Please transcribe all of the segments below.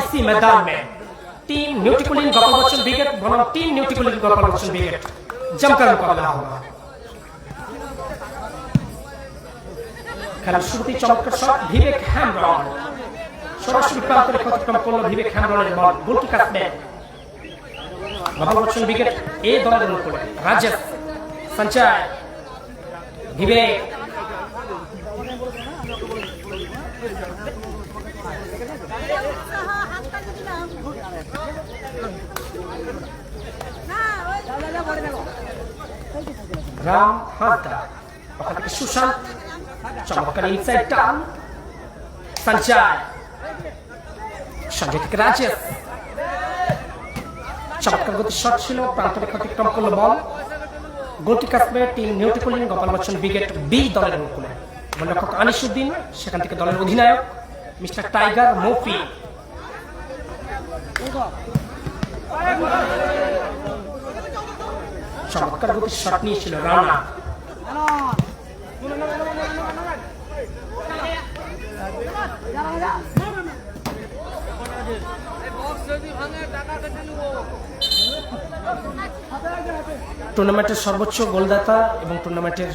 इसी मैदान में टीम न्यूट्रिकुलिन गोपाल बच्चन विकेट बनाम टीम न्यूट्रिकुलिन गोपाल बच्चन विकेट जमकर मुकाबला होगा। খেলার শুরুতেই চমৎকার শট ভিবেক হ্যামরন সরাসরি প্রান্তরে অতিক্রম করল ভিবেক হ্যামরনের বল গোলকি কাটবে গোপাল বচ্চন উইকেট এ দলের অনুকূলে রাজেশ সঞ্চয় ভিবেক রাম হাসদা ওখান থেকে সুশান্ত চমৎকার ইনসাইড টার্ন সঞ্চয় সঞ্জয় থেকে রাজেশ চমৎকার গতির শট ছিল প্রান্তরে অতিক্রম করলো বল গোলটি কাটবে টিম নিউট্রিকুলিন গোপাল বচ্চন উইকেট বি দলের অনুকূলে গোলরক্ষক আনিসুদ্দিন সেখান থেকে দলের অধিনায়ক মিস্টার টাইগার মফি চমৎকার গতির শট নিয়েছিল রানা টুর্নামেন্টের সর্বোচ্চ গোলদাতা এবং টুর্নামেন্টের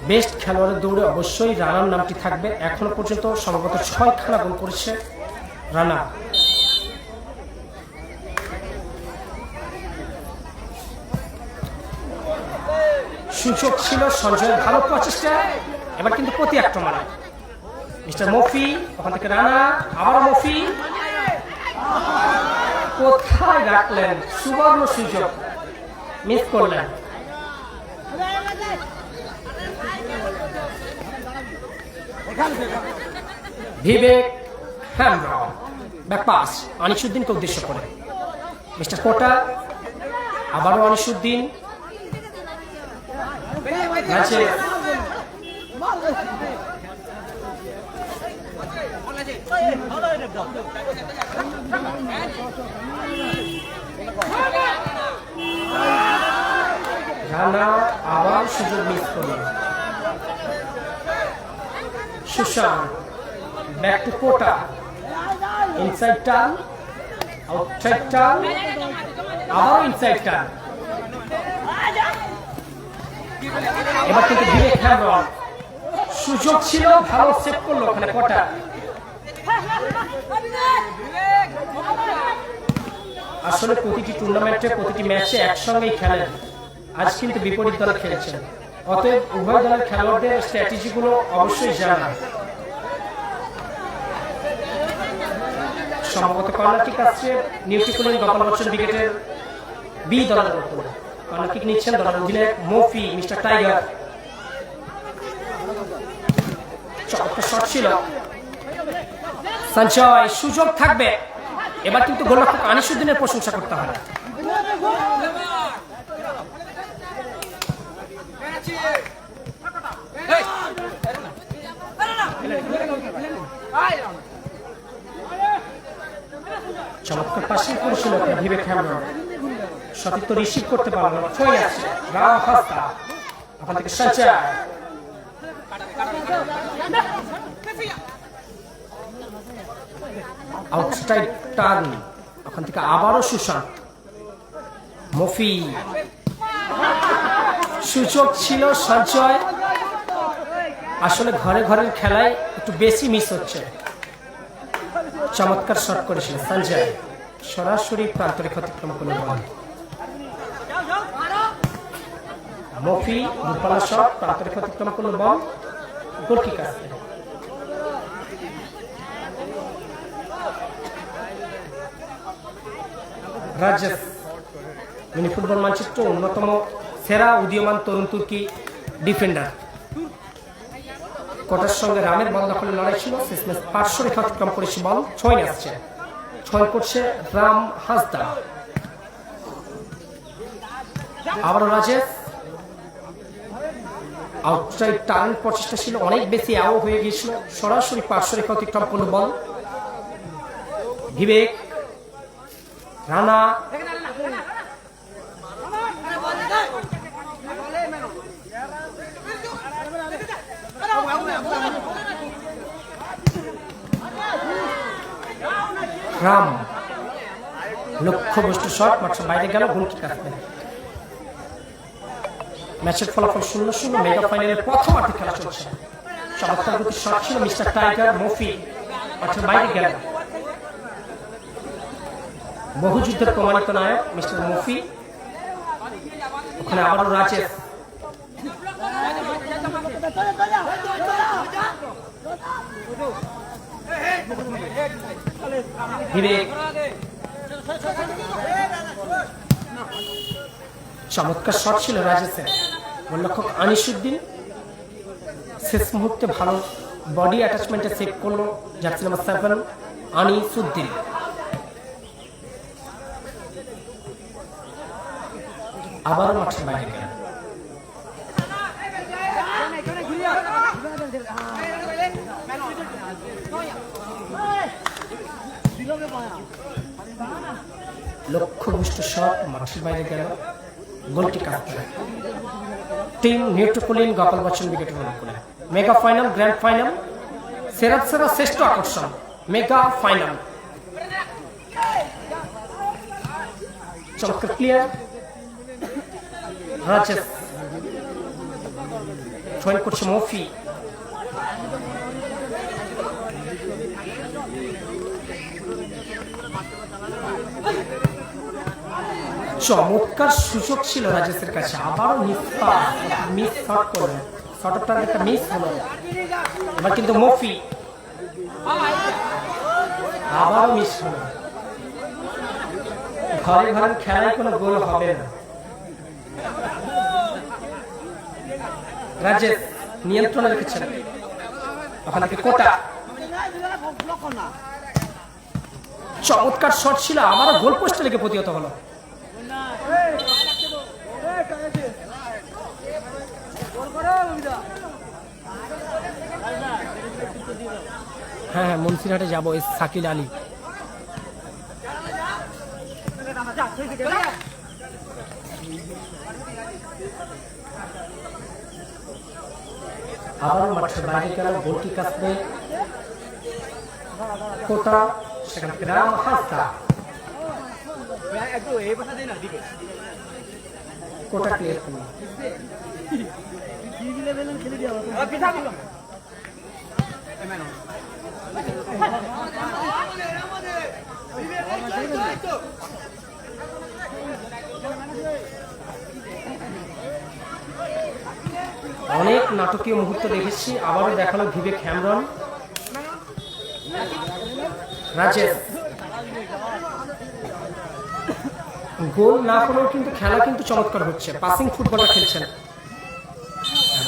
বেস্ট খেলোয়াড়ের দৌড়ে অবশ্যই রানার নামটি থাকবে। এখনো পর্যন্ত সম্ভবত 6খানা গোল করেছে রানা। সুযোগ ছিল সঞ্জয়ের ভালো প্রচেষ্টা, এবার কিন্তু প্রতি আক্রমণে মিস্টার মফি ওখান থেকে রানা আবার মফি কোথায় রাখলেন সুবর্ণ সুযোগ মিস করলেন। ভিবেক হ্যামরন ব্যাক পাস আনিসুদ্দিনকে উদ্দেশ্য করে মিস্টার কোটা আবারও আনিসুদ্দিন রানা আবার সুযোগ মিস করলেন। Sushant back to court inside turn outside turn আবার ইনসাইড টার্ন এবার কিন্তু ভিবেক হ্যামরন সুযোগ ছিল ভালো সেভ করলো ওখানে কোটা। আসলে প্রতিটি টুর্নামেন্টে প্রতিটি ম্যাচে একসঙ্গেই খেলেন, আজ কিন্তু বিপরীত দলে খেলেছেন, অতএব উভয় দলের খেলোয়াড়দের স্ট্র্যাটেজিগুলো অবশ্যই জানা। সম্ভবত কর্নার কিক আসছে নিউট্রিকুলিন গোপাল বচ্চন উইকেটের বি দলের উপর। কর্নার কিক নিচ্ছেন দলের অধিনায়ক মফি মিস্টার টাইগার। চমৎকার শট ছিল সঞ্চয় সুযোগ থাকবে, এবার কিন্তু গোলরক্ষক আনিসুদ্দিনের প্রশংসা করতে হবে। চমৎকার পাশে করেছিল ভিবেক হ্যামরন, সতীর্থ রিসিভ করতে পারল না, ছয় আছে রাম হাসদা ওখান থেকে সঞ্চয় আউটসাইড টার্ন ওখান থেকে আবারও সুশান্ত মফি সুযোগ ছিল সঞ্চয়। আসলে ঘরে ঘরের খেলায় একটু বেশি মিস হচ্ছে। চমৎকার শট করেছিল সঞ্জয়, সরাসরি প্রান্তরে অতিক্রম করলেন বল। মফি দুর্বল শট প্রান্তরে অতিক্রম করলেন বল গোলকিক আসছে। রাজেশ মিনি ফুটবল মানচিত্র অন্যতম সেরা উদীয়মান তরুণ তুর্কি ডিফেন্ডার। কোটার সঙ্গে রামের বল দখলের লড়াই ছিল, শেষমেশ পার্শ্বরেখা অতিক্রম করেছে বল, ছয় আসছে, ছয় করছে রাম হাসদা। আবারও রাজেশ আউটসাইড টার্ন প্রচেষ্টা ছিল, অনেক বেশি আও হয়ে গিয়েছিল, সরাসরি পার্শ্বরেখা অতিক্রম করল বল। ভিবেক রানা আকরাম লক্ষ্যবস্তু শট মাঠের বাইরে গেল, গোলকিক আসবে। ম্যাচের ফলাফল 0-0। মেগা ফাইনালের প্রথমার্ধে খেলা চলছে। চমৎকার গতির শট ছিল মিস্টার টাইগার মফি, মাঠের বাইরে গেল। বহু যুদ্ধের প্রমাণিত নায়ক মিস্টার মফি, ওখানে আবারও রাজেশ। বিবেক, চমৎকার শট ছিল রাজেশের। গোলরক্ষক আনিসুদ্দিন শেষ মুহূর্তে ভালো বডি অ্যাটাচমেন্টে সেভ করলো জার্সি নাম্বার 7 আনিসুদ্দিন। আবারও মাঠের বাইরে গেল। লক্ষ্যভ্রষ্ট শট মাঠের বাইরে গেল, গোলটি কাটতে। টিম নিউট্রোপোলিন গোপাল বচ্চন উইকেট গ্রহণ করে। মেগা ফাইনাল, গ্র্যান্ড ফাইনাল, সেরা শ্রেষ্ঠ আকর্ষণ মেগা ফাইনাল। চমৎকার প্লেয়ার রাজেশ, জয়েন করছে মফি। চমৎকার সুযোগ ছিল রাজেশের কাছে, আবারও মিস শট করলেন। শটটা একটা মিস হলো, এবার কিন্তু মফি আবারও মিস হলো। ঘরে ঘরে খেলায় কোনো গোল হবে না। রাজেশ নিয়ন্ত্রণে রেখেছেন, ওখানে কোটা। চমৎকার শট ছিল, আবারও গোল পোস্টে লেগে প্রতিহত হলো। হ্যাঁ, মুন্সিরহাটে যাবো, শাকিল আলী। আবার মাঠের বাইরে গেল, গোলটি কাটবে কোটা, সেখান থেকে রাম হাসদা। কোটা ক্লিয়ার করল। অনেক নাটকীয় মুহূর্ত দেখেছি, আবারও দেখালো ভিবেক হ্যামরন। রাজেশ গোল না হলেও কিন্তু খেলা কিন্তু চমৎকার হচ্ছে, পাসিং ফুটবলটা খেলছেন।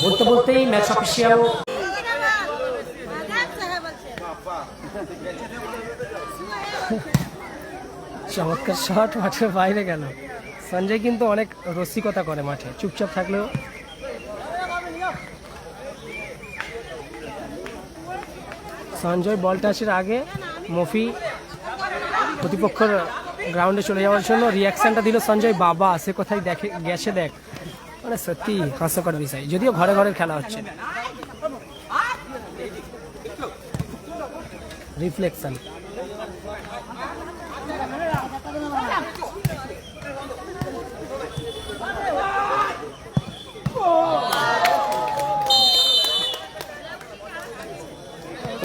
বলতে বলতেই ম্যাচ অফিসিয়াল চমৎকার শট মাঠের বাইরে গেল। সঞ্জয় কিন্তু অনেক রসিকতা করে মাঠে, চুপচাপ থাকলেও। সঞ্জয় বলটা আসার আগে মফি প্রতিপক্ষের গ্রাউন্ডে চলে যাওয়ার জন্য রিয়াকশনটা দিল সঞ্জয়, বাবা সে কোথায় দেখে গেছে দেখ। মানে সত্যি হাস্যকর বিষয়, যদিও ঘরে ঘরে খেলা হচ্ছে। রিফ্লেকশন,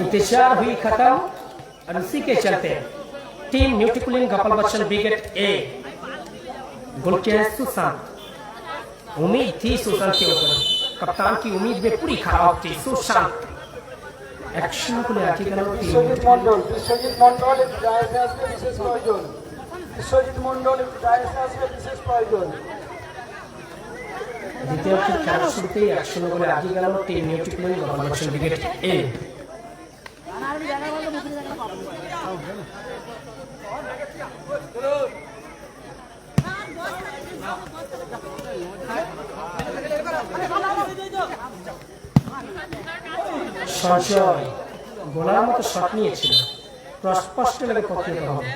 इंतजार हुई खत्म और उसी के चलते टीम न्यूट्रिकुलिन गोपाल बच्चन विकेट ए। गोल किया है सुशांत। उम्मीद थी सुशांत के ऊपर, कप्तान की उम्मीद में पूरी खराब थी। सुशांत एक्शन को ले आके गया। विश्वजीत मंडल जायज আসবে বিশেষ প্রয়োজন। বিশ্বজিৎ মণ্ডল জায়জ আসবে বিশেষ প্রয়োজন। দ্বিতীয় খেলার শুরুতেই অ্যাকশন করে আগে গেল টিম न्यूट्रिकुलिन গোপাল বচ্চন विकेट ए। সঞ্জয় গোলার মতো শট নিয়েছিল, স্পষ্ট লেগে প্রতিহত হবে।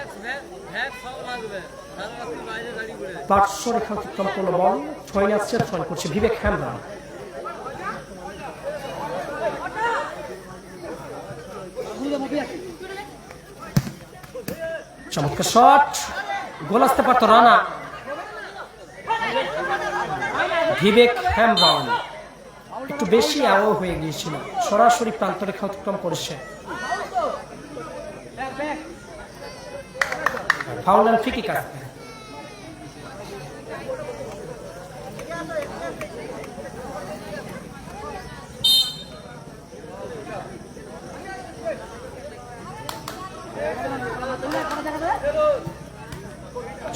পার্শ্ব রেখা অতিক্রম করল বল, ছয় আসছে, ছয় করছে ভিবেক হ্যামরন। চমৎকার শট, গোল আসতে পারত রানা। ভিবেক হ্যামব্রাউন একটু বেশি অ্যাওয়ে হয়ে গিয়েছিল, সরাসরি প্রান্তরেখা অতিক্রম করেছে। ফাউল এন্ড ফ্রি কিক আসবে।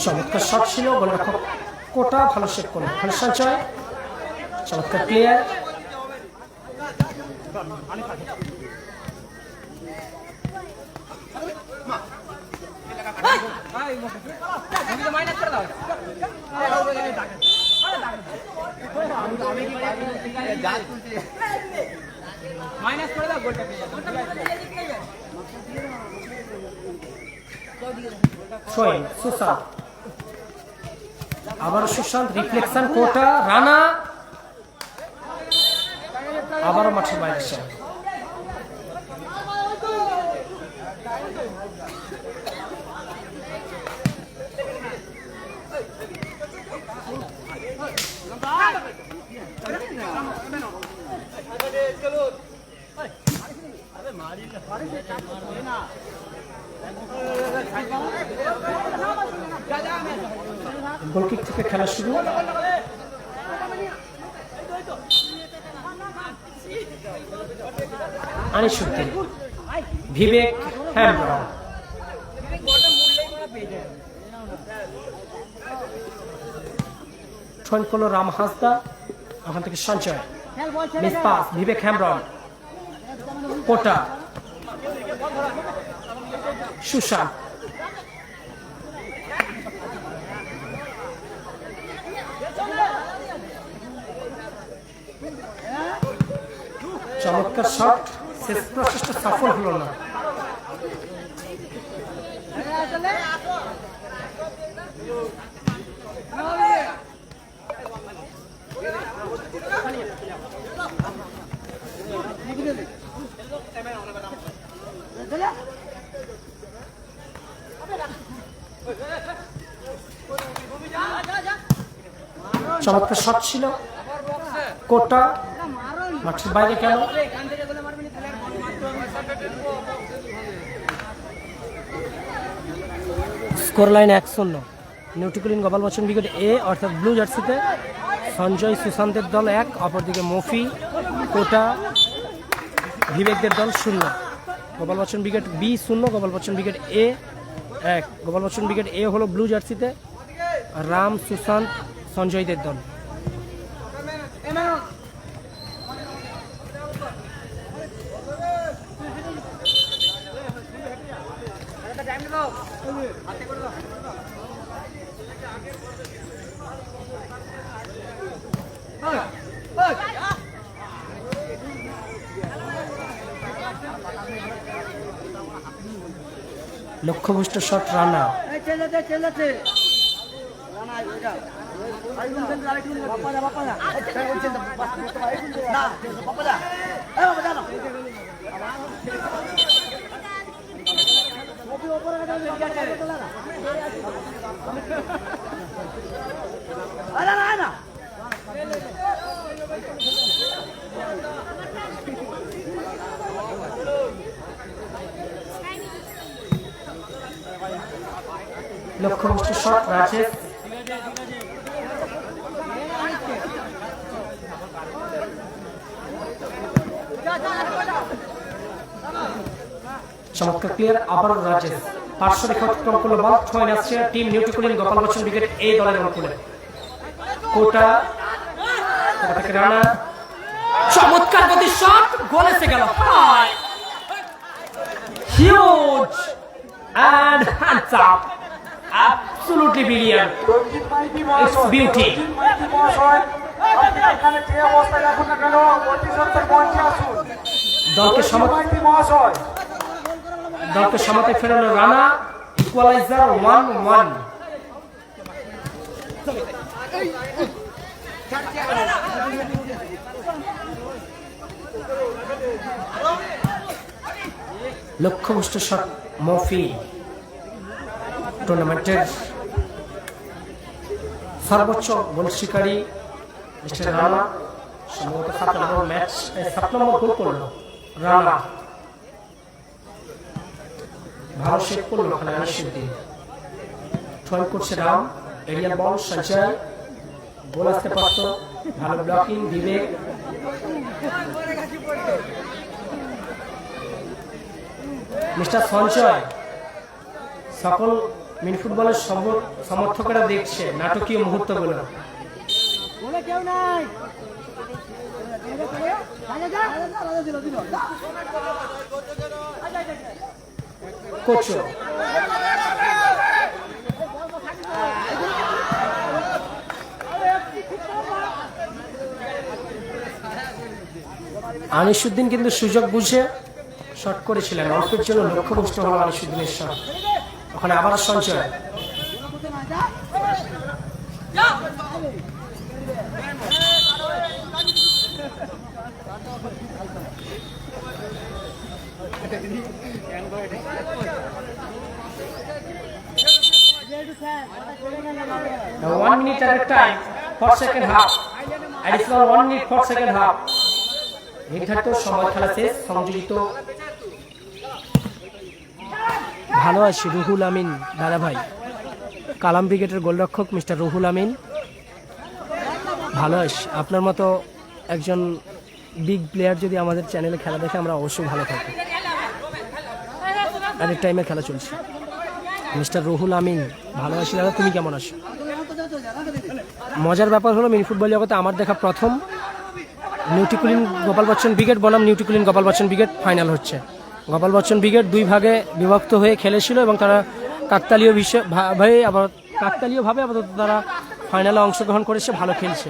চমৎকার শট ছিল, গোলরক্ষক কোটা ভালো সেভ করলো। ভালো সঞ্চয়, চমৎকার প্লেয়ার। সুশান্ত, আবার সুশান্ত, রিফ্লেকশন, কোটা, রানা, আবারও মাঠের বাইরে। গোলকিক থেকে খেলা শুরু। আনিসুদ্দিন, ভিবেক হ্যামব্রাউন, ঠোন করলো রাম হাসদা, ওখান থেকে সঞ্চয়, মিস পাস, ভিবেক হ্যামব্রাউন, কোটা, সুশান্ত, চমৎকার শট, শেষ প্রচেষ্টা সফল হলো না। চমৎকার শট ছিল, কোটা মাঠের বাইরে কেন? Score line 1-0। নিউটিকুলিন গোপালমোচন ব্রিগেড এ অর্থাৎ ব্লু জার্সিতে সঞ্জয় সুশান্তের দল 1, অপরদিকে মফি, কোটা, ভিবেকদের দল 0। গোপালমোচন ব্রিগেড বি 0, গোপালমোচন ব্রিগেড এ 1। গোপালমোচন ব্রিগেড এ হলো ব্লু জার্সিতে, রাম, সুশান্ত, সঞ্জয়দের দল। লক্ষ্যভ্রষ্ট শট রানা, লক্ষ্যভ্রষ্ট শট রাজেশ, চমৎকার প্লেয়ার আবারও রাজেশ। পার্শ্ব রেখা অতিক্রম করলো বল, ছয় আসছে টিম নিউটিকুলিন গোপালমোচন ব্রিগেড এই দলের অনুকূলে। কোটা থেকে রানা, চমৎকার গতির শট, গোল এসে গেল। Huge and hands up, absolutely brilliant, it's beauty. দলকে সমাতে ফেরানো রানা, ইকুয়ালাইজার 1-1। লক্ষ্যভ্রষ্ট শট মফি, টুর্নামেন্টের সর্বোচ্চ গোল শিকারী মিস্টার রানা, সম্ভবত 7 নম্বর ম্যাচ 7 নম্বর গোল করলো রানা। ভালো শেপ করলো ওখানে আনিসুদ্দিন। ট্রাই করছে রাম, এরিয়াল বল সঞ্চয়, গোল আসতে পারত। ভালো ব্লকিং বিবেক, মিস্টার সঞ্চয়। সকল মিনি ফুটবলের সমর্থকেরা দেখছে নাটকীয় মুহূর্তগুলো। কোচ আনিসুদ্দিন কিন্তু সুযোগ বুঝে শট করেছিলেন, অল্পের জন্য লক্ষ্যভ্রষ্ট হল আনিসুদ্দিনের শট। ওখানে আবার সঞ্চয়, Now 1 minute at a time for second half. Additional 1 minute for second half. নির্ধারিত সময় খেলা শেষ। সংযোজিত ভালো আছি রুহুল আমিন দাদা ভাই, কালাম ব্রিগেডের গোলরক্ষক মিস্টার রুহুল আমিন। ভালো আছি, আপনার মতো একজন বিগ প্লেয়ার যদি আমাদের চ্যানেলে খেলা দেখে আমরা অবশ্যই ভালো থাকি। অ্যাট টাইমে খেলা চলছে। মিস্টার রুহুল আমিন, ভালো আছি দাদা, তুমি কেমন আছো? মজার ব্যাপার হলো মিনি ফুটবল জগতে আমার দেখা প্রথম নিউটিকুলিন গোপাল বচ্চন ব্রিগেড বনাম নিউটিকুলিন গোপাল বচ্চন ব্রিগেড ফাইনাল হচ্ছে। গোপাল বচ্চন ব্রিগেড 2 ভাগে বিভক্ত হয়ে খেলেছিল এবং তারা কাকতালীয়ভাবে আপাতত তারা ফাইনালে অংশগ্রহণ করেছে, ভালো খেলছে।